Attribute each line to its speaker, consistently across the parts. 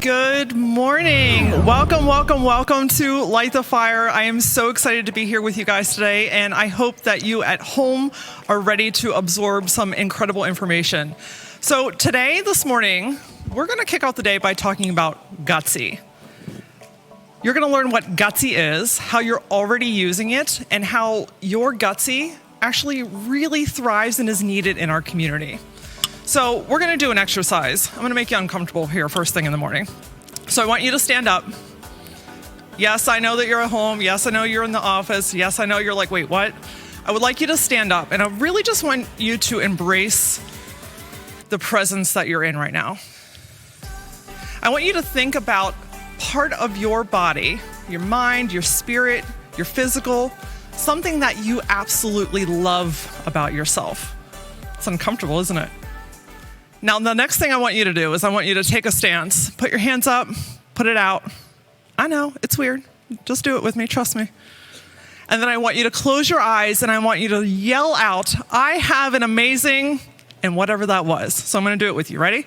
Speaker 1: Good morning. Welcome to Light the Fire. I am so excited to be here with you guys today, and I hope that you at home are ready to absorb some incredible information. So this morning, we're going to kick off the day by talking about Gutsy. You're going to learn what Gutsy is, how you're already using it, and how your Gutsy actually really thrives and is needed in our community. So we're going to do an exercise. I'm going to make you uncomfortable here first thing in the morning. So I want you to stand up. Yes, I know that you're at home. Yes, I know you're in the office. Yes, I know you're like, wait, what? I would like you to stand up, and I really just want you to embrace the presence that you're in right now. I want you to think about part of your body, your mind, your spirit, your physical, something that you absolutely love about yourself. It's uncomfortable, isn't it? Now, the next thing I want you to do is I want you to take a stance. Put your hands up, put it out. I know, it's weird. Just do it with me, trust me. And then I want you to close your eyes and I want you to yell out, I have an amazing, and whatever that was. So I'm going to do it with you. Ready?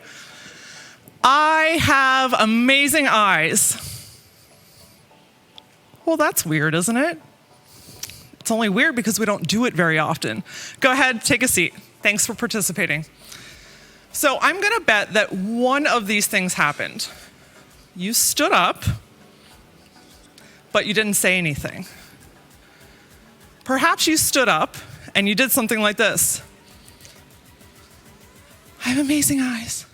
Speaker 1: I have amazing eyes. Well, that's weird, isn't it? It's only weird because we don't do it very often. Go ahead, take a seat. Thanks for participating. So I'm going to bet that one of these things happened. You stood up, but you didn't say anything. Perhaps you stood up and you did something like this. I have amazing eyes.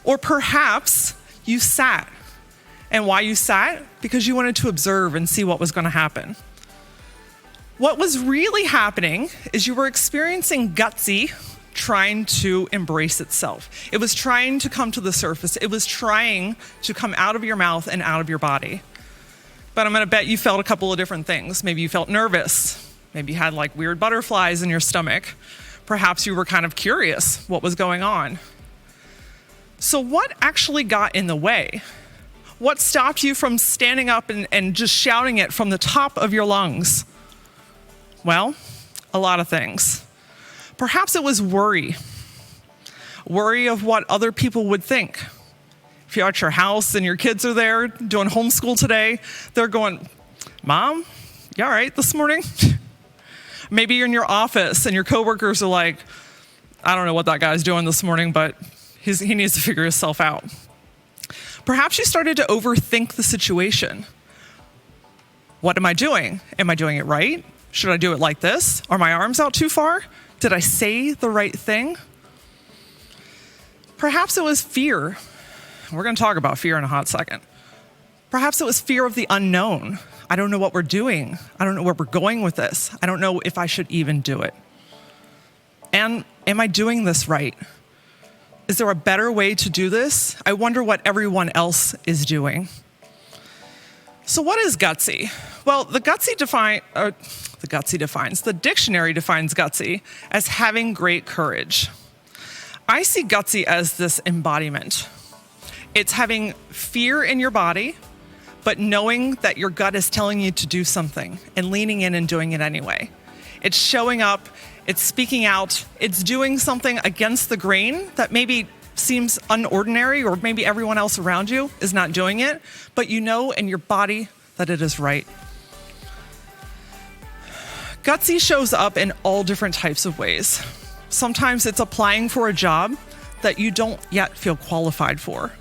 Speaker 1: Or perhaps you sat. And why you sat? Because you wanted to observe and see what was going to happen. What was really happening is you were experiencing Gutsy trying to embrace itself. It was trying to come to the surface. It was trying to come out of your mouth and out of your body. But I'm going to bet you felt a couple of different things. Maybe you felt nervous. Maybe you had like weird butterflies in your stomach. Perhaps you were kind of curious what was going on. So what actually got in the way? What stopped you from standing up and just shouting it from the top of your lungs? Well, a lot of things. Perhaps it was worry. Worry of what other people would think. If you're at your house and your kids are there doing homeschool today, they're going, Mom, you all right this morning? Maybe you're in your office and your coworkers are like, I don't know what that guy's doing this morning, but he needs to figure himself out. Perhaps you started to overthink the situation. What am I doing? Am I doing it right? Should I do it like this? Are my arms out too far? Did I say the right thing? Perhaps it was fear. We're going to talk about fear in a hot second. Perhaps it was fear of the unknown. I don't know what we're doing. I don't know where we're going with this. I don't know if I should even do it. And am I doing this right? Is there a better way to do this? I wonder what everyone else is doing. So what is Gutsy? Well, the dictionary defines Gutsy as having great courage. I see Gutsy as this embodiment. It's having fear in your body, but knowing that your gut is telling you to do something and leaning in and doing it anyway. It's showing up, it's speaking out, it's doing something against the grain that maybe seems unordinary or maybe everyone else around you is not doing it, but you know in your body that it is right. Gutsy shows up in all different types of ways. Sometimes it's applying for a job that you don't yet feel qualified for.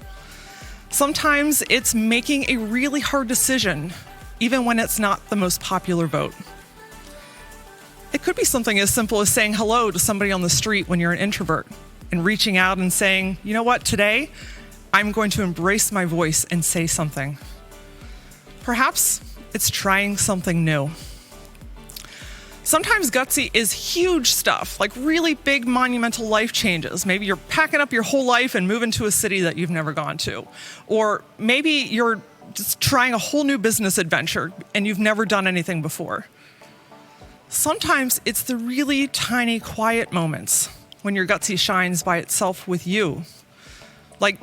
Speaker 1: Sometimes it's making a really hard decision, even when it's not the most popular vote. It could be something as simple as saying hello to somebody on the street when you're an introvert and reaching out and saying, you know what, today I'm going to embrace my voice and say something. Perhaps it's trying something new. Sometimes Gutsy is huge stuff, like really big monumental life changes. Maybe you're packing up your whole life and moving to a city that you've never gone to. Or maybe you're just trying a whole new business adventure and you've never done anything before. Sometimes it's the really tiny, quiet moments when your Gutsy shines by itself with you. Like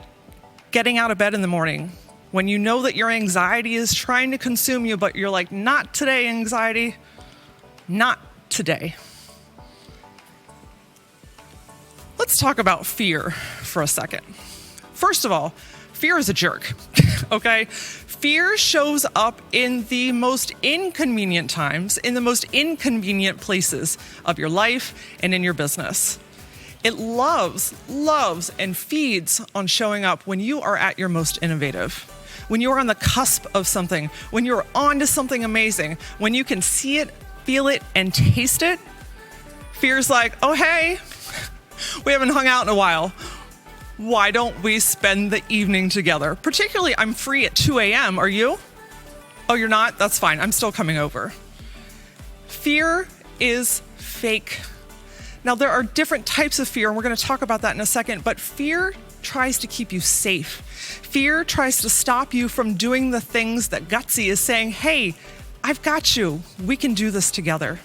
Speaker 1: getting out of bed in the morning when you know that your anxiety is trying to consume you, but you're like, not today, anxiety. Not today. Let's talk about fear for a second. first of all, fear is a jerk, okay? Fear shows up in the most inconvenient times, in the most inconvenient places of your life and in your business. It loves, and feeds on showing up when you are at your most innovative, when you're on the cusp of something, when you're on to something amazing, when you can see it, feel it, and taste it. Fear's like, oh, hey, we haven't hung out in a while. Why don't we spend the evening together? Particularly, I'm free at 2 a.m. Are you? Oh, you're not? That's fine. I'm still coming over. Fear is fake. Now, there are different types of fear, and we're going to talk about that in a second, but fear tries to keep you safe. Fear tries to stop you from doing the things that Gutsy is saying, hey, I've got you. We can do this together.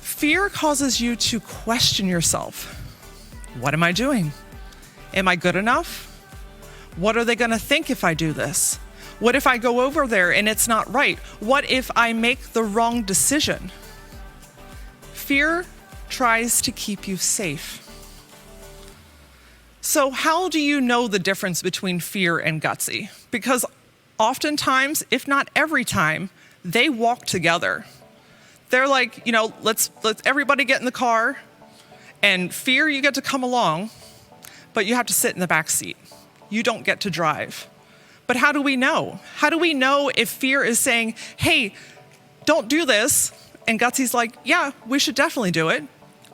Speaker 1: Fear causes you to question yourself. What am I doing? Am I good enough? What are they going to think if I do this? What if I go over there and it's not right? What if I make the wrong decision? Fear tries to keep you safe. So how do you know the difference between fear and Gutsy? Because oftentimes, if not every time, they walk together. They're like, let's everybody get in the car, and fear, you get to come along, but you have to sit in the back seat. You don't get to drive. But how do we know? How do we know if fear is saying, hey, don't do this, and Gutsy's like, yeah, we should definitely do it?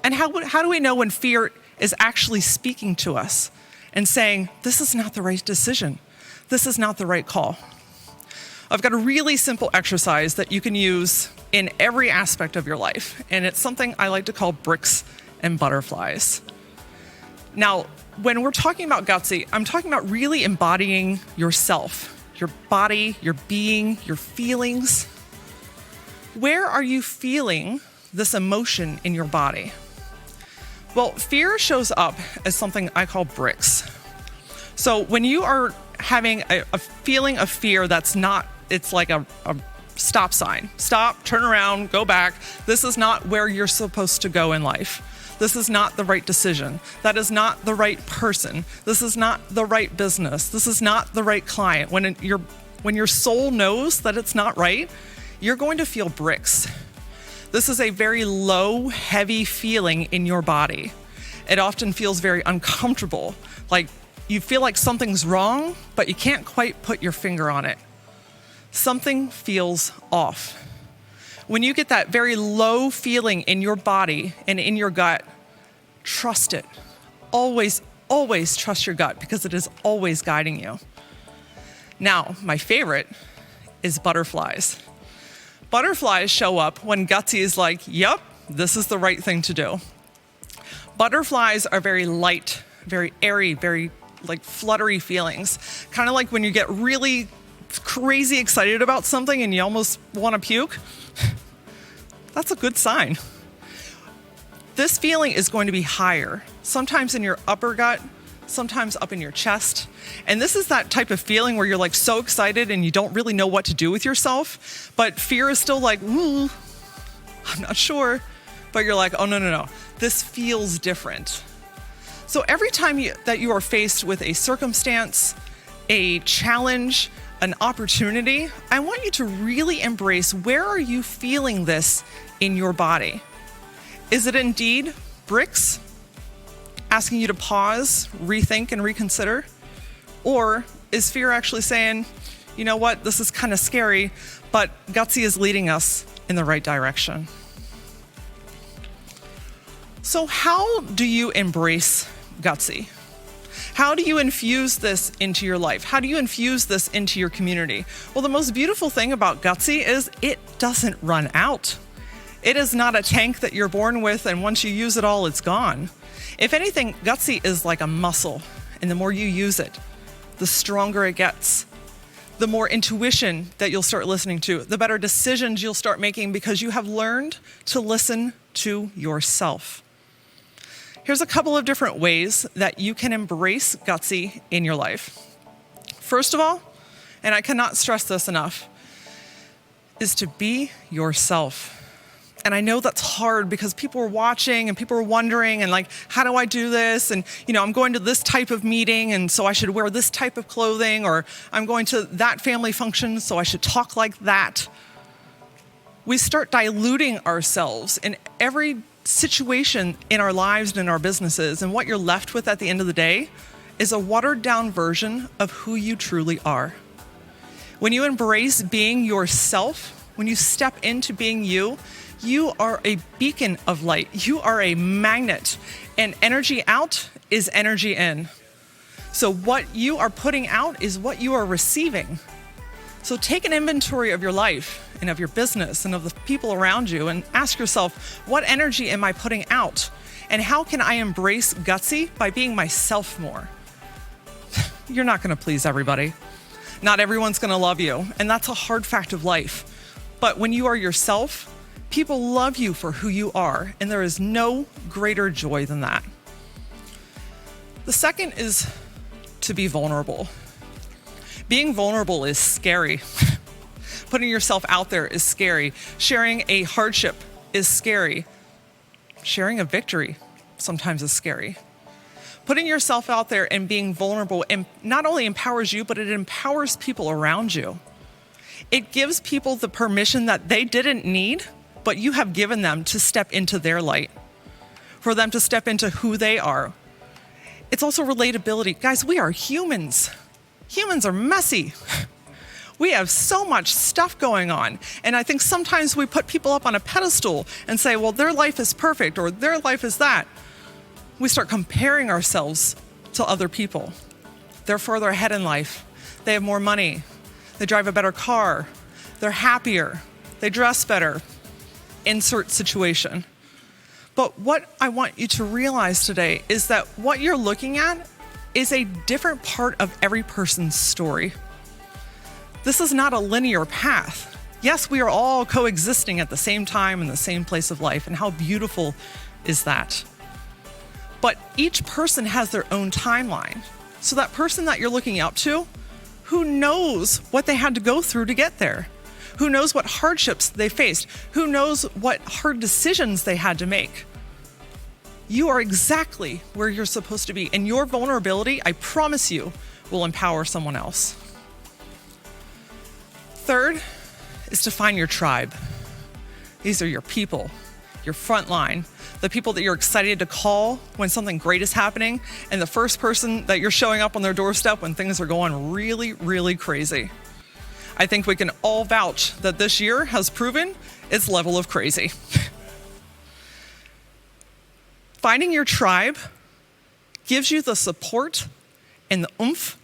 Speaker 1: And how do we know when fear is actually speaking to us and saying, this is not the right decision. This is not the right call. I've got a really simple exercise that you can use in every aspect of your life, and it's something I like to call bricks and butterflies. Now, when we're talking about Gutsy, I'm talking about really embodying yourself, your body, your being, your feelings. Where are you feeling this emotion in your body? Well, fear shows up as something I call bricks. So when you are having a feeling of fear that's not, it's like a stop sign. Stop, turn around, go back. This is not where you're supposed to go in life. This is not the right decision. That is not the right person. This is not the right business. This is not the right client. When your soul knows that it's not right, you're going to feel bricks. This is a very low, heavy feeling in your body. It often feels very uncomfortable. Like you feel like something's wrong, but you can't quite put your finger on it. Something feels off. When you get that very low feeling in your body and in your gut, trust it. Always, always trust your gut because it is always guiding you. Now, my favorite is butterflies. Butterflies show up when Gutsy is like, yep, this is the right thing to do. Butterflies are very light, very airy, very like fluttery feelings. Kind of like when you get really crazy excited about something and you almost want to puke. That's a good sign. This feeling is going to be higher, sometimes in your upper gut, sometimes up in your chest. And this is that type of feeling where you're like so excited and you don't really know what to do with yourself, but fear is still like, ooh, I'm not sure. But you're like, oh, no. This feels different. So every time that you are faced with a circumstance, a challenge, an opportunity, I want you to really embrace, where are you feeling this in your body? Is it indeed bricks, asking you to pause, rethink, and reconsider? Or is fear actually saying, you know what, this is kind of scary, but Gutsy is leading us in the right direction? So how do you embrace Gutsy? How do you infuse this into your life? How do you infuse this into your community? Well, the most beautiful thing about Gutsy is it doesn't run out. It is not a tank that you're born with, and once you use it all, it's gone. If anything, Gutsy is like a muscle, and the more you use it, the stronger it gets. The more intuition that you'll start listening to, the better decisions you'll start making because you have learned to listen to yourself. Here's a couple of different ways that you can embrace Gutsy in your life. First of all, and I cannot stress this enough, is to be yourself. And I know that's hard because people are watching and people are wondering and like, how do I do this? And, I'm going to this type of meeting and so I should wear this type of clothing, or I'm going to that family function so I should talk like that. We start diluting ourselves in every situation in our lives and in our businesses. And what you're left with at the end of the day is a watered down version of who you truly are. When you embrace being yourself, when you step into being you, you are a beacon of light. You are a magnet, and energy out is energy in. So what you are putting out is what you are receiving. So take an inventory of your life and of your business and of the people around you and ask yourself, what energy am I putting out? And how can I embrace Gutsy by being myself more? You're not going to please everybody. Not everyone's going to love you, and that's a hard fact of life. But when you are yourself, people love you for who you are, and there is no greater joy than that. The second is to be vulnerable. Being vulnerable is scary. Putting yourself out there is scary. Sharing a hardship is scary. Sharing a victory sometimes is scary. Putting yourself out there and being vulnerable not only empowers you, but it empowers people around you. It gives people the permission that they didn't need, but you have given them to step into their light, for them to step into who they are. It's also relatability. Guys, we are humans. Humans are messy. We have so much stuff going on. And I think sometimes we put people up on a pedestal and say, well, their life is perfect or their life is that. We start comparing ourselves to other people. They're further ahead in life. They have more money. They drive a better car. They're happier. They dress better. Insert situation. But what I want you to realize today is that what you're looking at is a different part of every person's story. This is not a linear path. Yes, we are all coexisting at the same time in the same place of life, and how beautiful is that? But each person has their own timeline. So that person that you're looking up to, who knows what they had to go through to get there? Who knows what hardships they faced? Who knows what hard decisions they had to make? You are exactly where you're supposed to be, and your vulnerability, I promise you, will empower someone else. Third is to find your tribe. These are your people, your front line, the people that you're excited to call when something great is happening, and the first person that you're showing up on their doorstep when things are going really, really crazy. I think we can all vouch that this year has proven its level of crazy. Finding your tribe gives you the support and the oomph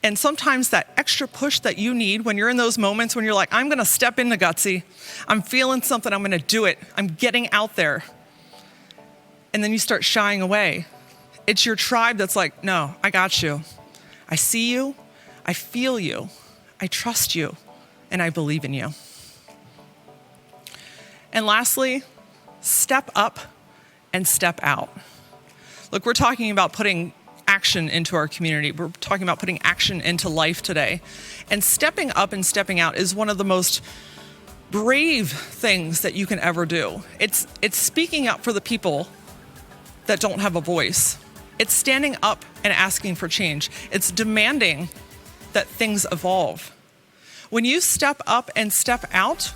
Speaker 1: and sometimes that extra push that you need when you're in those moments when you're like, I'm gonna step into Gutsy. I'm feeling something, I'm gonna do it. I'm getting out there. And then you start shying away. It's your tribe that's like, no, I got you. I see you, I feel you, I trust you, and I believe in you. And lastly, step up and step out. Look, we're talking about putting action into our community. We're talking about putting action into life today. And stepping up and stepping out is one of the most brave things that you can ever do. It's speaking up for the people that don't have a voice. It's standing up and asking for change. It's demanding that things evolve. When you step up and step out,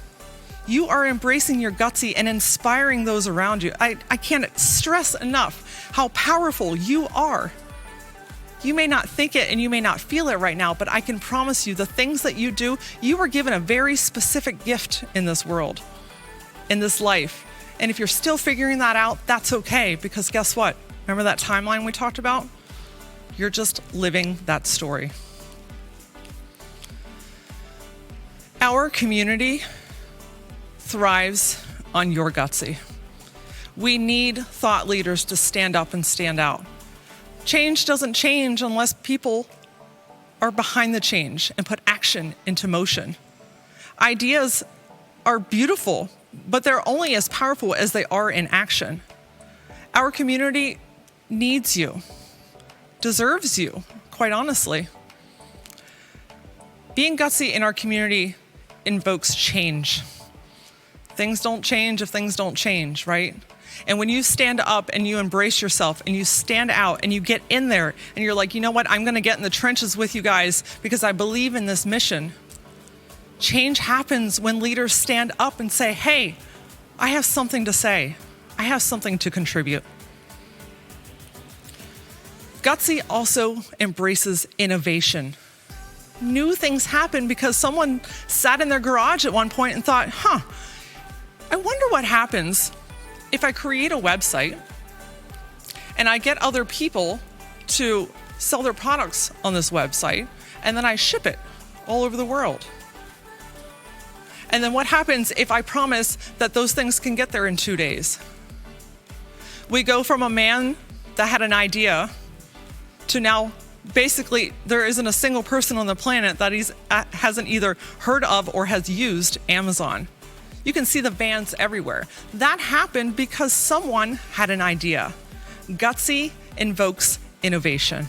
Speaker 1: you are embracing your Gutsy and inspiring those around you. I can't stress enough how powerful you are. You may not think it and you may not feel it right now, but I can promise you the things that you do, you were given a very specific gift in this world, in this life. And if you're still figuring that out, that's okay, because guess what? Remember that timeline we talked about? You're just living that story. Our community thrives on your Gutsy. We need thought leaders to stand up and stand out. Change doesn't change unless people are behind the change and put action into motion. Ideas are beautiful, but they're only as powerful as they are in action. Our community needs you, deserves you, quite honestly. Being Gutsy in our community invokes change. Things don't change if things don't change, right? And when you stand up and you embrace yourself and you stand out and you get in there and you're like, you know what, I'm going to get in the trenches with you guys because I believe in this mission. Change happens when leaders stand up and say, hey, I have something to say. I have something to contribute. Gutsy also embraces innovation. New things happen because someone sat in their garage at one point and thought, I wonder what happens if I create a website and I get other people to sell their products on this website and then I ship it all over the world. And then what happens if I promise that those things can get there in 2 days? We go from a man that had an idea to now basically there isn't a single person on the planet that hasn't either heard of or has used Amazon. You can see the vans everywhere. That happened because someone had an idea. Gutsy invokes innovation.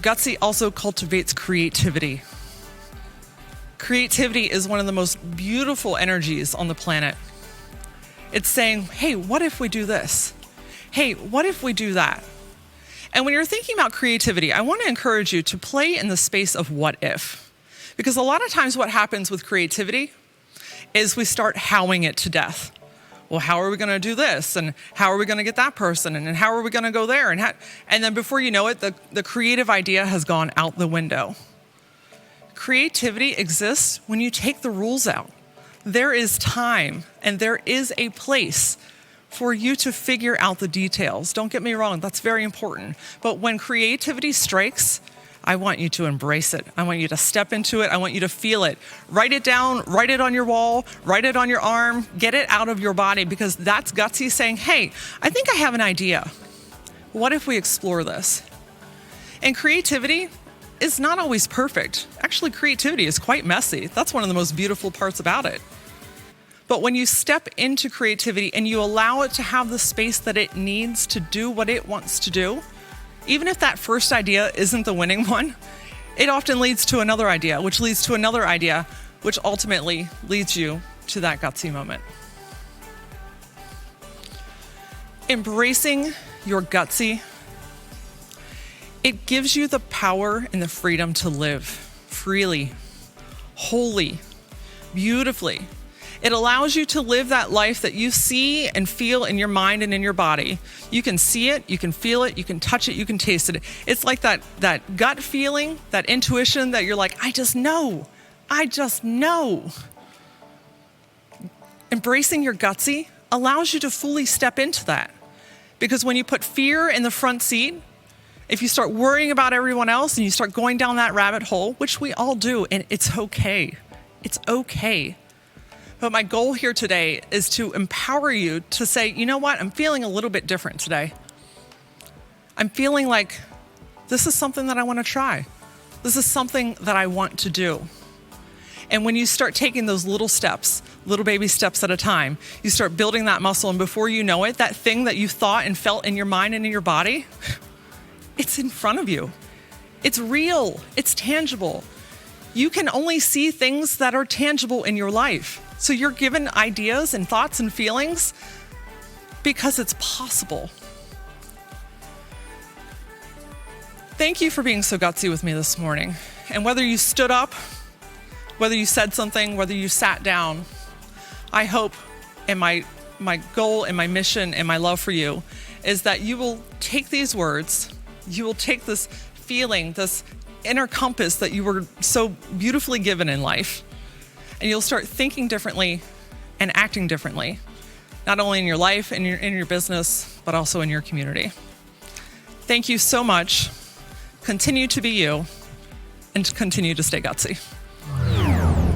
Speaker 1: Gutsy also cultivates creativity. Creativity is one of the most beautiful energies on the planet. It's saying, hey, what if we do this? Hey, what if we do that? And when you're thinking about creativity, I want to encourage you to play in the space of what if. Because a lot of times what happens with creativity is we start howling it to death. Well, how are we going to do this? And how are we going to get that person? And how are we going to go there? And then before you know it, the creative idea has gone out the window. Creativity exists when you take the rules out. There is time and there is a place for you to figure out the details. Don't get me wrong, that's very important. But when creativity strikes, I want you to embrace it. I want you to step into it. I want you to feel it. Write it down, write it on your wall, write it on your arm, get it out of your body because that's Gutsy saying, hey, I think I have an idea. What if we explore this? And creativity is not always perfect. Actually, creativity is quite messy. That's one of the most beautiful parts about it. But when you step into creativity and you allow it to have the space that it needs to do what it wants to do, even if that first idea isn't the winning one, it often leads to another idea, which leads to another idea, which ultimately leads you to that Gutsy moment. Embracing your Gutsy, it gives you the power and the freedom to live freely, wholly, beautifully. It allows you to live that life that you see and feel in your mind and in your body. You can see it, you can feel it, you can touch it, you can taste it. It's like that gut feeling, that intuition that you're like, I just know. Embracing your Gutsy allows you to fully step into that. Because when you put fear in the front seat, if you start worrying about everyone else and you start going down that rabbit hole, which we all do, and it's okay. It's okay. But my goal here today is to empower you to say, you know what? I'm feeling a little bit different today. I'm feeling like this is something that I want to try. This is something that I want to do. And when you start taking those little steps, little baby steps at a time, you start building that muscle. And before you know it, that thing that you thought and felt in your mind and in your body, it's in front of you. It's real. It's tangible. You can only see things that are tangible in your life. So you're given ideas and thoughts and feelings because it's possible. Thank you for being so gutsy with me this morning. And whether you stood up, whether you said something, whether you sat down, I hope, and my goal and my mission and my love for you is that you will take these words, you will take this feeling, this inner compass that you were so beautifully given in life, and you'll start thinking differently and acting differently, not only in your life and in your business, but also in your community. Thank you so much. Continue to be you and continue to stay gutsy.